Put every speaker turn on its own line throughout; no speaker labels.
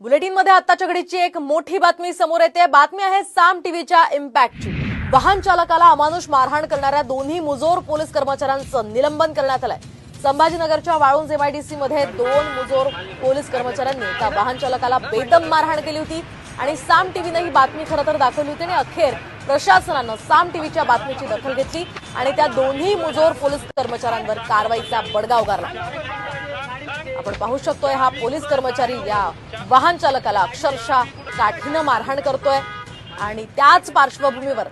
बुलेटिनमध्ये आत्ताच्या घडीची एक मोठी बातमी समोर येते। बातमी आहे साम टीव्हीच्या इम्पॅक्टची। वाहन चालकाला अमानुष मारहाण करणाऱ्या दोन्ही मुजोर पोलीस कर्मचाऱ्यांचं निलंबन करण्यात आलंय। संभाजीनगरच्या वाळूंज एमआयडीसी मध्ये 2 मुजोर पोलीस कर्मचाऱ्यांनी त्या वाहन चालकाला बेदम मारहाण केली होती आणि साम टीव्हीने ही बातमी खरं तर दाखवली होती आणि अखेर प्रशासनानं साम टीव्हीच्या बातमीची दखल घेतली आणि त्या दोन्ही मुजोर पोलीस कर्मचाऱ्यांवर कारवाईचा बडगा उगारला। आपण पाहू शकतोय हा पोलीस कर्मचारी या वाहन चालकाला अक्षरशः काठीनं मारहाण करतोय आणि त्याच पार्श्वभूमीवर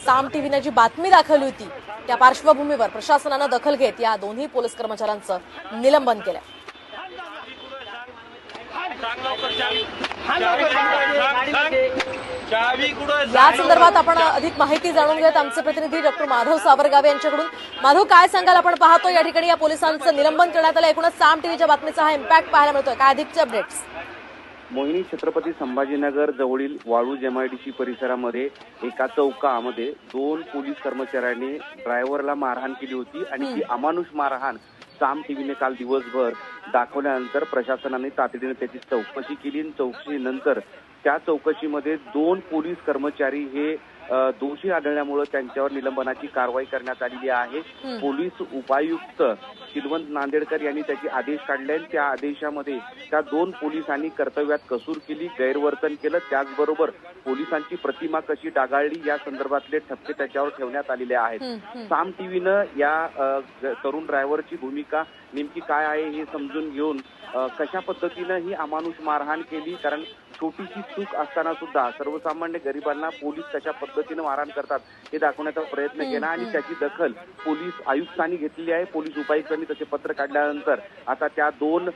साम टीव्हीने जी बातमी दाखवली होती त्या पार्श्वभूमीवर प्रशासनानं दखल घेत या दोन्ही पोलीस कर्मचाऱ्यांचं निलंबन केलं। या संदर्भात आपण अधिक माहिती जाणून घेत आमचे प्रतिनिधी डॉक्टर माधव सावरगावे यांच्याकडून। माधव, काय सांगाल? आपण पाहतो या ठिकाणी या पोलिसांचं निलंबन करण्यात आलं। एकूणच साम टीव्हीच्या बातमीचा हा इम्पॅक्ट पाहायला मिळतोय, काय अधिकचे अपडेट्स?
मोहिनी, छत्रपती संभाजीनगर जवळील वाळूंज एमआयडीसी परिसरामध्ये एका चौकामध्ये 2 पोलीस कर्मचाऱ्यांनी ड्रायव्हरला मारहाण केली होती आणि ती अमानुष मारहाण साम टीव्हीने काल दिवसभर दाखवल्यानंतर प्रशासनाने तातडीने त्याची चौकशी केली आणि चौकशीनंतर त्या चौकशीमध्ये 2 पोलीस कर्मचारी हे दोषी आढळल्यामुळे त्यांच्यावर निलंबनाची कारवाई करण्यात आलेली आहे। पोलीस उपायुक्त सिलवंत नांदेडकर यांनी त्याचे आदेश काढले आणि त्या आदेशामध्ये त्या 2 पोलिसांनी कर्तव्यात कसूर केली, गैरवर्तन केलं, त्याचबरोबर पोलिसांची प्रतिमा कशी डागाळली या संदर्भातले ठपके त्याच्यावर ठेवण्यात आलेले आहेत। साम टीव्हीनं या तरुण ड्रायव्हरची भूमिका नेमकी काय आहे हे समजून घेऊन कशा पद्धतीनं ही अमानुष मारहाण केली, कारण छोटीशी चूक असताना सुद्धा सर्वसामान्य गरिबांना पोलीस कशा पद्धतीनं मारहाण करतात हे दाखवण्याचा प्रयत्न केला आणि त्याची दखल पोलीस आयुक्तांनी घेतलेली आहे। पोलीस उपायुक्तांनी तसे पत्र काढल्यानंतर आता त्या 2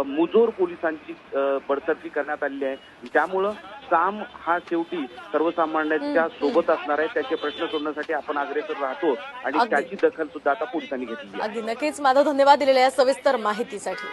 मुजोर पोलिसांची बडतर्फी करण्यात आलेली आहे। त्यामुळं साम हा शेवटी सर्वसामान्यांच्या सोबत असणार आहे, त्याचे प्रश्न सोडवण्यासाठी आपण अग्रेसर राहतो आणि त्याची दखल सुद्धा आता पोलिसांनी घेतली आहे।
अगदी नक्कीच माधव, धन्यवाद दिलेल्या या सविस्तर माहितीसाठी।